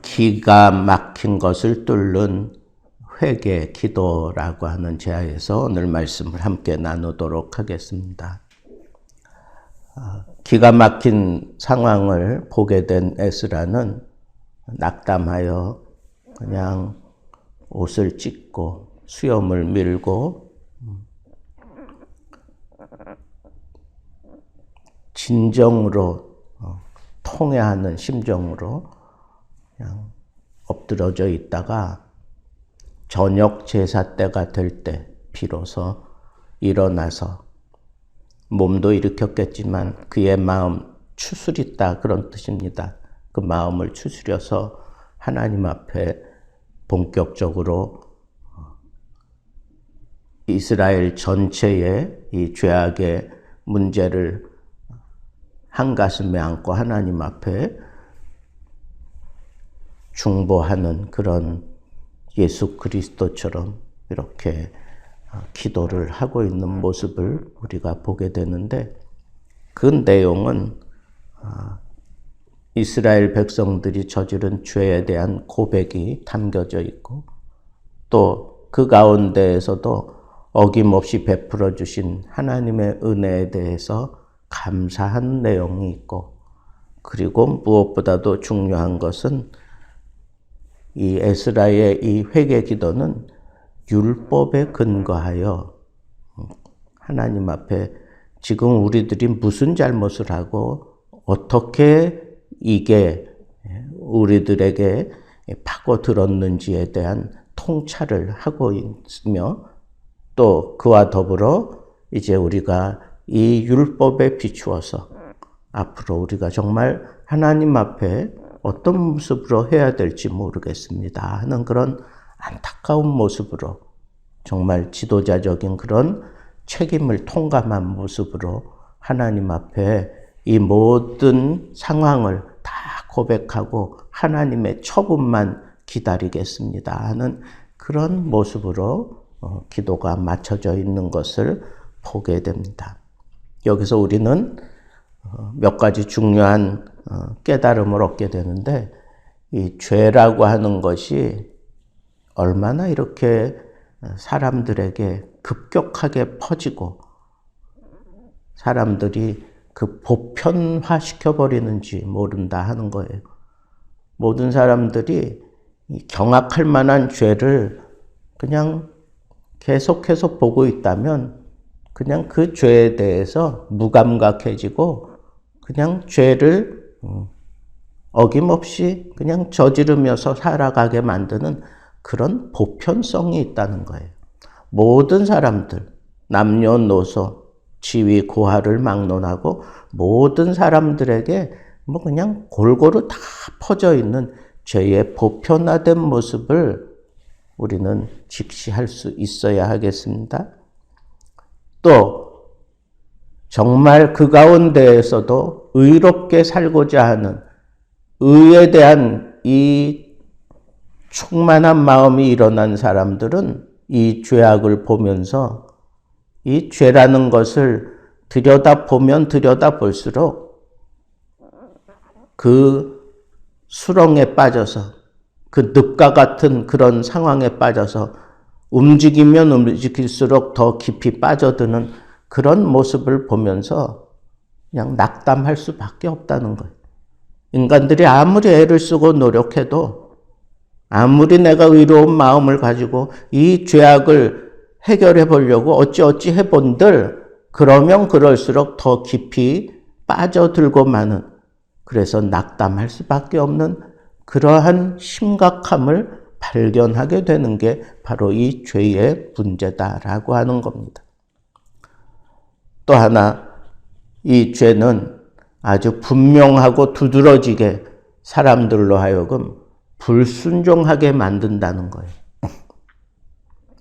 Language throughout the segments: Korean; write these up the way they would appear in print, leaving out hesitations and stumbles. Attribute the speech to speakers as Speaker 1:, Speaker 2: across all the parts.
Speaker 1: 기가 막힌 것을 뚫는 회개 기도라고 하는 제하에서 오늘 말씀을 함께 나누도록 하겠습니다. 기가 막힌 상황을 보게 된 에스라는 낙담하여 그냥 옷을 찢고 수염을 밀고 진정으로 통회하는 심정으로 그냥 엎드러져 있다가 저녁 제사 때가 될 때 비로소 일어나서 몸도 일으켰겠지만 그의 마음 추스리다 그런 뜻입니다. 그 마음을 추스려서 하나님 앞에 본격적으로 이스라엘 전체의 이 죄악의 문제를 한가슴에 안고 하나님 앞에 중보하는 그런 예수 그리스도처럼 이렇게 기도를 하고 있는 모습을 우리가 보게 되는데, 그 내용은 이스라엘 백성들이 저지른 죄에 대한 고백이 담겨져 있고, 또 그 가운데에서도 어김없이 베풀어 주신 하나님의 은혜에 대해서 감사한 내용이 있고, 그리고 무엇보다도 중요한 것은 이 에스라의 이 회개 기도는 율법에 근거하여 하나님 앞에 지금 우리들이 무슨 잘못을 하고 어떻게 이게 우리들에게 파고들었는지에 대한 통찰을 하고 있으며, 또 그와 더불어 이제 우리가 이 율법에 비추어서 앞으로 우리가 정말 하나님 앞에 어떤 모습으로 해야 될지 모르겠습니다 하는 그런 안타까운 모습으로, 정말 지도자적인 그런 책임을 통감한 모습으로 하나님 앞에 이 모든 상황을 다 고백하고 하나님의 처분만 기다리겠습니다 하는 그런 모습으로 기도가 맞춰져 있는 것을 보게 됩니다. 여기서 우리는 몇 가지 중요한 깨달음을 얻게 되는데, 이 죄라고 하는 것이 얼마나 이렇게 사람들에게 급격하게 퍼지고 사람들이 그 보편화시켜버리는지 모른다 하는 거예요. 모든 사람들이 경악할 만한 죄를 그냥 계속해서 보고 있다면 그냥 그 죄에 대해서 무감각해지고 그냥 죄를 어김없이 그냥 저지르면서 살아가게 만드는 그런 보편성이 있다는 거예요. 모든 사람들, 남녀노소, 지위, 고하를 막론하고 모든 사람들에게 뭐 그냥 골고루 다 퍼져 있는 죄의 보편화된 모습을 우리는 직시할 수 있어야 하겠습니다. 또 정말 그 가운데에서도 의롭게 살고자 하는 의에 대한 이 충만한 마음이 일어난 사람들은 이 죄악을 보면서 이 죄라는 것을 들여다보면 들여다볼수록 그 수렁에 빠져서 그 늪과 같은 그런 상황에 빠져서 움직이면 움직일수록 더 깊이 빠져드는 그런 모습을 보면서 그냥 낙담할 수밖에 없다는 거예요. 인간들이 아무리 애를 쓰고 노력해도, 아무리 내가 의로운 마음을 가지고 이 죄악을 해결해 보려고 어찌어찌 해본들 그러면 그럴수록 더 깊이 빠져들고 마는, 그래서 낙담할 수밖에 없는 그러한 심각함을 발견하게 되는 게 바로 이 죄의 문제다라고 하는 겁니다. 또 하나, 이 죄는 아주 분명하고 두드러지게 사람들로 하여금 불순종하게 만든다는 거예요.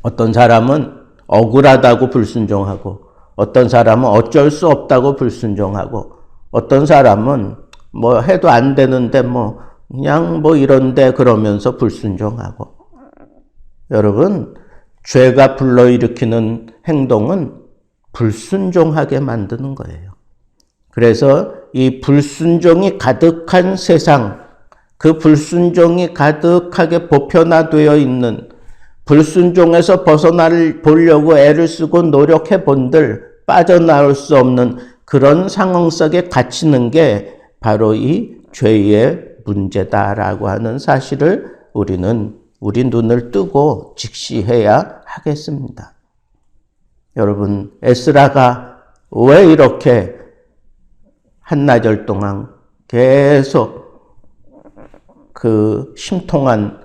Speaker 1: 어떤 사람은 억울하다고 불순종하고, 어떤 사람은 어쩔 수 없다고 불순종하고, 어떤 사람은 뭐 해도 안 되는데 뭐 그냥 뭐 이런데 그러면서 불순종하고. 여러분, 죄가 불러일으키는 행동은 불순종하게 만드는 거예요. 그래서 이 불순종이 가득한 세상, 그 불순종이 가득하게 보편화되어 있는, 불순종에서 벗어날 보려고 애를 쓰고 노력해 본들 빠져나올 수 없는 그런 상황 속에 갇히는 게 바로 이 죄의 문제다라고 하는 사실을 우리는 우리 눈을 뜨고 직시해야 하겠습니다. 여러분, 에스라가 왜 이렇게 한나절 동안 계속 그 심통한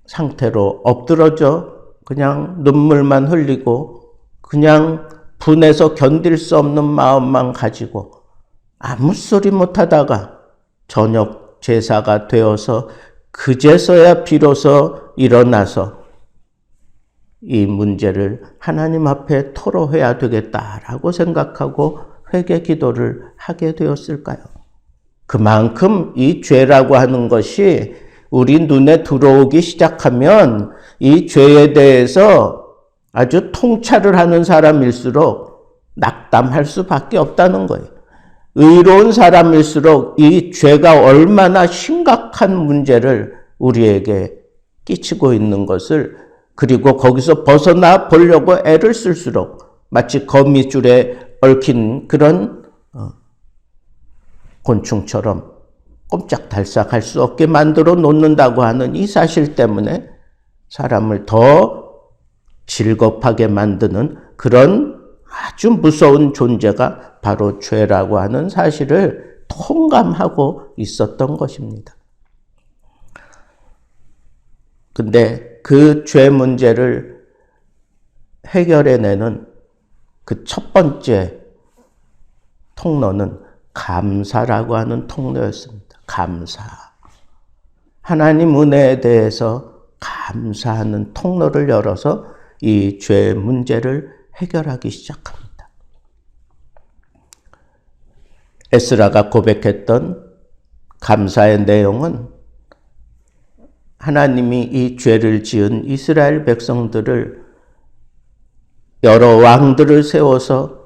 Speaker 1: 상태로 엎드러져 그냥 눈물만 흘리고 그냥 분해서 견딜 수 없는 마음만 가지고 아무 소리 못하다가 저녁 제사가 되어서 그제서야 비로소 일어나서 이 문제를 하나님 앞에 토로해야 되겠다라고 생각하고 회개 기도를 하게 되었을까요? 그만큼 이 죄라고 하는 것이 우리 눈에 들어오기 시작하면 이 죄에 대해서 아주 통찰을 하는 사람일수록 낙담할 수밖에 없다는 거예요. 의로운 사람일수록 이 죄가 얼마나 심각한 문제를 우리에게 끼치고 있는 것을, 그리고 거기서 벗어나 보려고 애를 쓸수록 마치 거미줄에 얽힌 그런 곤충처럼 꼼짝달싹할 수 없게 만들어 놓는다고 하는 이 사실 때문에 사람을 더 질겁하게 만드는 그런 아주 무서운 존재가 바로 죄라고 하는 사실을 통감하고 있었던 것입니다. 근데 그 죄 문제를 해결해내는 그 첫 번째 통로는 감사라고 하는 통로였습니다. 감사. 하나님 은혜에 대해서 감사하는 통로를 열어서 이 죄 문제를 해결하기 시작합니다. 에스라가 고백했던 감사의 내용은 하나님이 이 죄를 지은 이스라엘 백성들을 여러 왕들을 세워서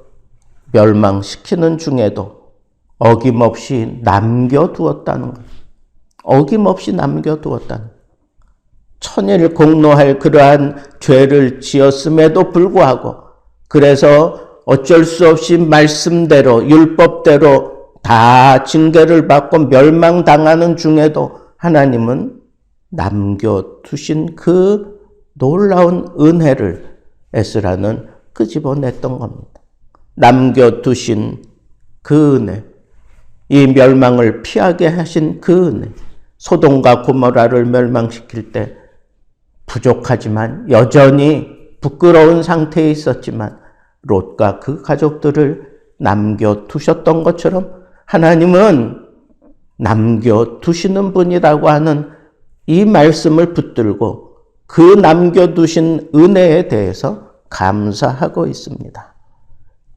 Speaker 1: 멸망시키는 중에도 어김없이 남겨두었다는 것. 어김없이 남겨두었다는 것. 천일 공로할 그러한 죄를 지었음에도 불구하고, 그래서 어쩔 수 없이 말씀대로 율법대로 다 징계를 받고 멸망당하는 중에도 하나님은 남겨두신 그 놀라운 은혜를 에스라는 끄집어냈던 겁니다. 남겨두신 그 은혜, 이 멸망을 피하게 하신 그 은혜, 소돔과 고모라를 멸망시킬 때 부족하지만 여전히 부끄러운 상태에 있었지만 롯과 그 가족들을 남겨두셨던 것처럼 하나님은 남겨두시는 분이라고 하는 이 말씀을 붙들고 그 남겨두신 은혜에 대해서 감사하고 있습니다.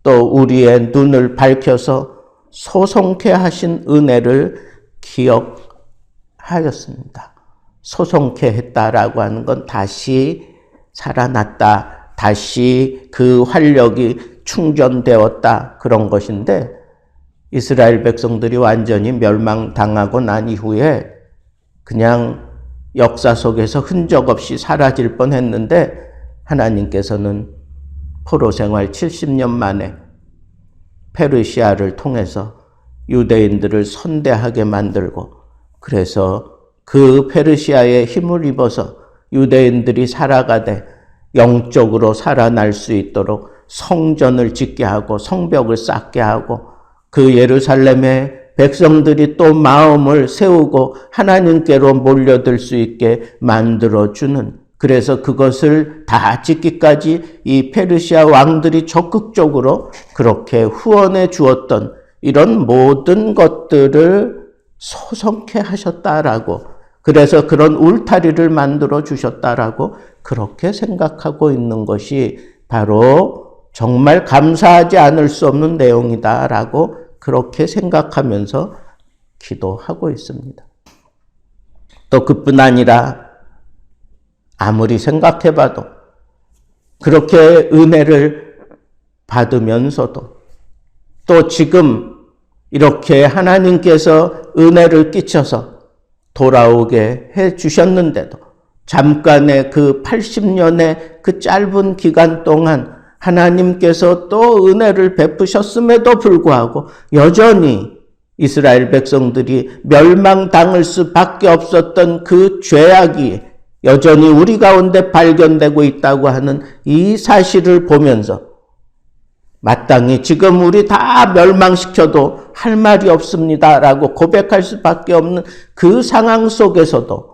Speaker 1: 또 우리의 눈을 밝혀서 소송케 하신 은혜를 기억하였습니다. 소송케 했다라고 하는 건 다시 살아났다, 다시 그 활력이 충전되었다, 그런 것인데, 이스라엘 백성들이 완전히 멸망당하고 난 이후에 그냥 역사 속에서 흔적 없이 사라질 뻔했는데 하나님께서는 포로 생활 70년 만에 페르시아를 통해서 유대인들을 선대하게 만들고, 그래서 그 페르시아의 힘을 입어서 유대인들이 살아가되 영적으로 살아날 수 있도록 성전을 짓게 하고 성벽을 쌓게 하고, 그 예루살렘의 백성들이 또 마음을 세우고 하나님께로 몰려들 수 있게 만들어주는, 그래서 그것을 다 짓기까지 이 페르시아 왕들이 적극적으로 그렇게 후원해 주었던 이런 모든 것들을 소성케 하셨다라고, 그래서 그런 울타리를 만들어 주셨다라고 그렇게 생각하고 있는 것이 바로 정말 감사하지 않을 수 없는 내용이다라고 그렇게 생각하면서 기도하고 있습니다. 또 그뿐 아니라 아무리 생각해봐도 그렇게 은혜를 받으면서도 또 지금 이렇게 하나님께서 은혜를 끼쳐서 돌아오게 해 주셨는데도 잠깐의 그 80년의 그 짧은 기간 동안 하나님께서 또 은혜를 베푸셨음에도 불구하고 여전히 이스라엘 백성들이 멸망당할 수밖에 없었던 그 죄악이 여전히 우리 가운데 발견되고 있다고 하는 이 사실을 보면서 마땅히 지금 우리 다 멸망시켜도 할 말이 없습니다 라고 고백할 수밖에 없는 그 상황 속에서도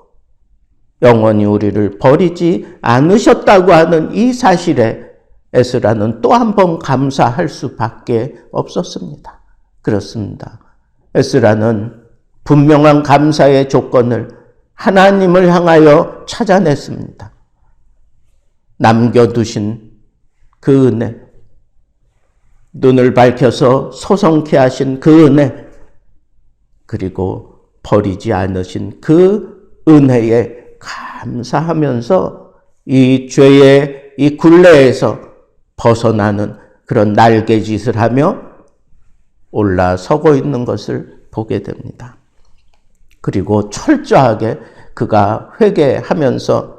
Speaker 1: 영원히 우리를 버리지 않으셨다고 하는 이 사실에 에스라는 또 한 번 감사할 수밖에 없었습니다. 그렇습니다. 에스라는 분명한 감사의 조건을 하나님을 향하여 찾아냈습니다. 남겨두신 그 은혜, 눈을 밝혀서 소성케 하신 그 은혜, 그리고 버리지 않으신 그 은혜에 감사하면서 이 죄의 이 굴레에서 벗어나는 그런 날개짓을 하며 올라서고 있는 것을 보게 됩니다. 그리고 철저하게 그가 회개하면서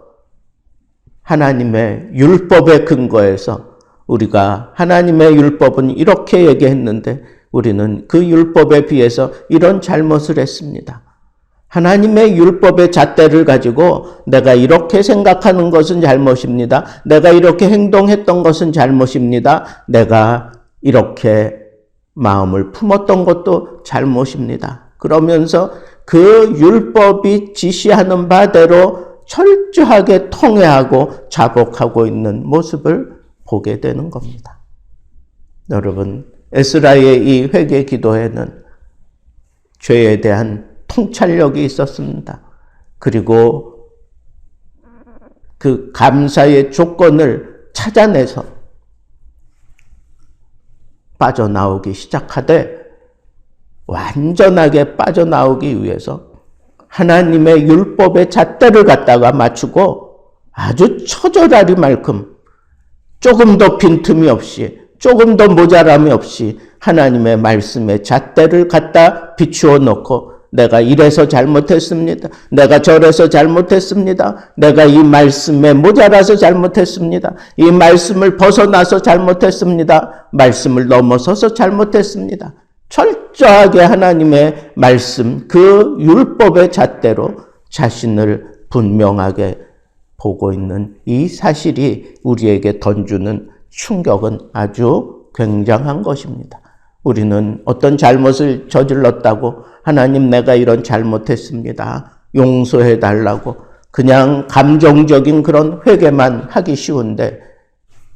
Speaker 1: 하나님의 율법의 근거에서 우리가 하나님의 율법은 이렇게 얘기했는데 우리는 그 율법에 비해서 이런 잘못을 했습니다. 하나님의 율법의 잣대를 가지고 내가 이렇게 생각하는 것은 잘못입니다. 내가 이렇게 행동했던 것은 잘못입니다. 내가 이렇게 마음을 품었던 것도 잘못입니다. 그러면서 그 율법이 지시하는 바대로 철저하게 통회하고 자복하고 있는 모습을 보게 되는 겁니다. 여러분, 에스라의 이 회개 기도에는 죄에 대한 통찰력이 있었습니다. 그리고 그 감사의 조건을 찾아내서 빠져나오기 시작하되 완전하게 빠져나오기 위해서 하나님의 율법의 잣대를 갖다가 맞추고 아주 처절하리만큼 조금 더 빈틈이 없이 조금 더 모자람이 없이 하나님의 말씀의 잣대를 갖다 비추어 놓고 내가 이래서 잘못했습니다. 내가 저래서 잘못했습니다. 내가 이 말씀에 모자라서 잘못했습니다. 이 말씀을 벗어나서 잘못했습니다. 말씀을 넘어서서 잘못했습니다. 철저하게 하나님의 말씀, 그 율법의 잣대로 자신을 분명하게 보고 있는 이 사실이 우리에게 던주는 충격은 아주 굉장한 것입니다. 우리는 어떤 잘못을 저질렀다고 하나님 내가 이런 잘못했습니다. 용서해 달라고 그냥 감정적인 그런 회개만 하기 쉬운데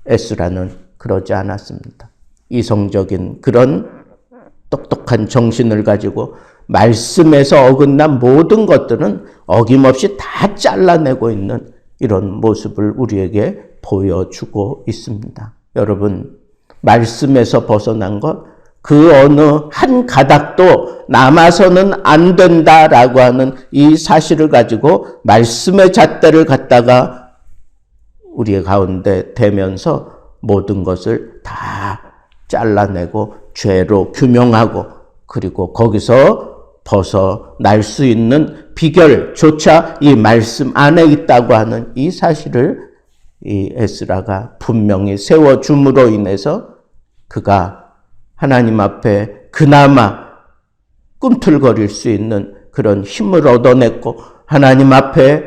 Speaker 1: 에스라는 그러지 않았습니다. 이성적인 그런 똑똑한 정신을 가지고 말씀에서 어긋난 모든 것들은 어김없이 다 잘라내고 있는 이런 모습을 우리에게 보여주고 있습니다. 여러분, 말씀에서 벗어난 것, 그 어느 한 가닥도 남아서는 안 된다라고 하는 이 사실을 가지고 말씀의 잣대를 갖다가 우리의 가운데 대면서 모든 것을 다 잘라내고 죄로 규명하고 그리고 거기서 벗어날 수 있는 비결조차 이 말씀 안에 있다고 하는 이 사실을 이 에스라가 분명히 세워줌으로 인해서 그가 하나님 앞에 그나마 꿈틀거릴 수 있는 그런 힘을 얻어냈고 하나님 앞에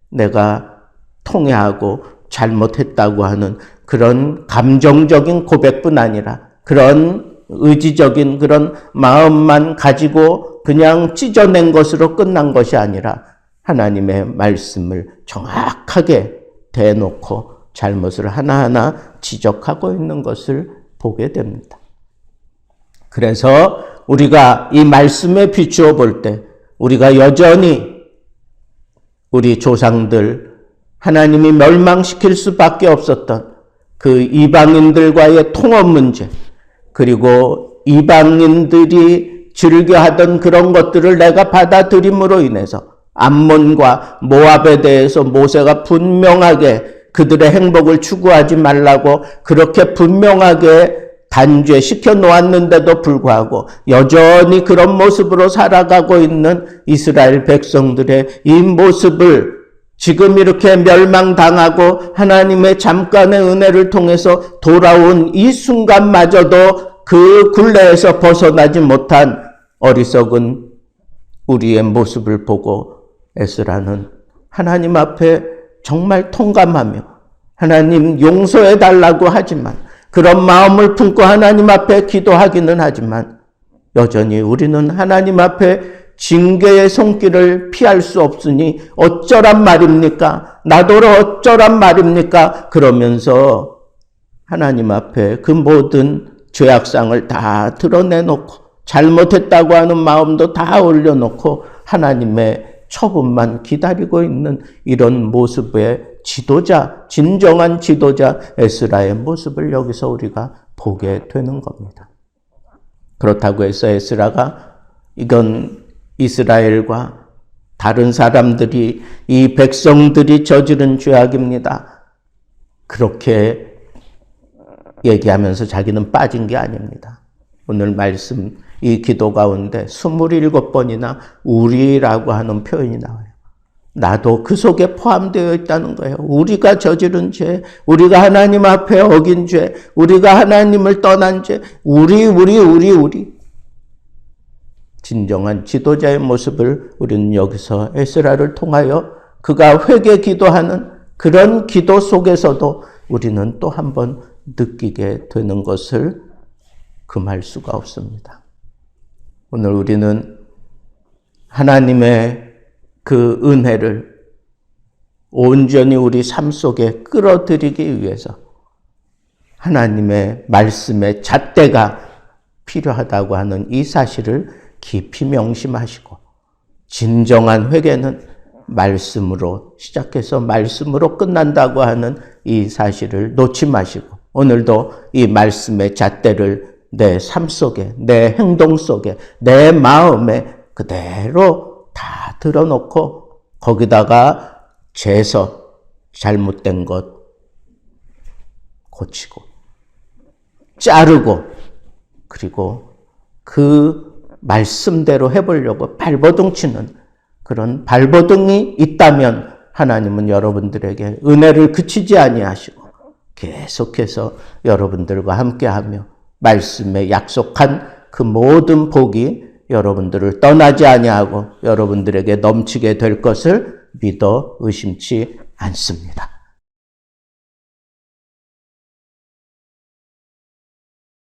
Speaker 1: 내가 통회하고 잘못했다고 하는 그런 감정적인 고백뿐 아니라 그런 의지적인 그런 마음만 가지고 그냥 찢어낸 것으로 끝난 것이 아니라 하나님의 말씀을 정확하게 대놓고 잘못을 하나하나 지적하고 있는 것을 보게 됩니다. 그래서 우리가 이 말씀에 비추어 볼 때 우리가 여전히 우리 조상들 하나님이 멸망시킬 수밖에 없었던 그 이방인들과의 통업 문제 그리고 이방인들이 즐겨하던 그런 것들을 내가 받아들임으로 인해서 암몬과 모압에 대해서 모세가 분명하게 그들의 행복을 추구하지 말라고 그렇게 분명하게 단죄시켜 놓았는데도 불구하고 여전히 그런 모습으로 살아가고 있는 이스라엘 백성들의 이 모습을 지금 이렇게 멸망당하고 하나님의 잠깐의 은혜를 통해서 돌아온 이 순간마저도 그 굴레에서 벗어나지 못한 어리석은 우리의 모습을 보고 에스라는 하나님 앞에 정말 통감하며 하나님 용서해 달라고 하지만, 그런 마음을 품고 하나님 앞에 기도하기는 하지만 여전히 우리는 하나님 앞에 징계의 손길을 피할 수 없으니 어쩌란 말입니까? 나더러 어쩌란 말입니까? 그러면서 하나님 앞에 그 모든 죄악상을 다 드러내놓고 잘못했다고 하는 마음도 다 올려놓고 하나님의 처분만 기다리고 있는 이런 모습의 지도자, 진정한 지도자 에스라의 모습을 여기서 우리가 보게 되는 겁니다. 그렇다고 해서 에스라가 이건 이스라엘과 다른 사람들이, 이 백성들이 저지른 죄악입니다, 그렇게 얘기하면서 자기는 빠진 게 아닙니다. 오늘 말씀 이 기도 가운데 27번이나 우리라고 하는 표현이 나와요. 나도 그 속에 포함되어 있다는 거예요. 우리가 저지른 죄, 우리가 하나님 앞에 어긴 죄, 우리가 하나님을 떠난 죄, 우리. 진정한 지도자의 모습을 우리는 여기서 에스라를 통하여 그가 회개 기도하는 그런 기도 속에서도 우리는 또 한 번 느끼게 되는 것을 금할 수가 없습니다. 오늘 우리는 하나님의 그 은혜를 온전히 우리 삶 속에 끌어들이기 위해서 하나님의 말씀의 잣대가 필요하다고 하는 이 사실을 깊이 명심하시고, 진정한 회개는 말씀으로 시작해서 말씀으로 끝난다고 하는 이 사실을 놓지 마시고, 오늘도 이 말씀의 잣대를 내 삶 속에, 내 행동 속에, 내 마음에 그대로 다 들어놓고 거기다가 재서 잘못된 것 고치고 자르고, 그리고 그 말씀대로 해보려고 발버둥 치는 그런 발버둥이 있다면 하나님은 여러분들에게 은혜를 그치지 아니하시고 계속해서 여러분들과 함께하며 말씀에 약속한 그 모든 복이 여러분들을 떠나지 아니하고 여러분들에게 넘치게 될 것을 믿어 의심치 않습니다.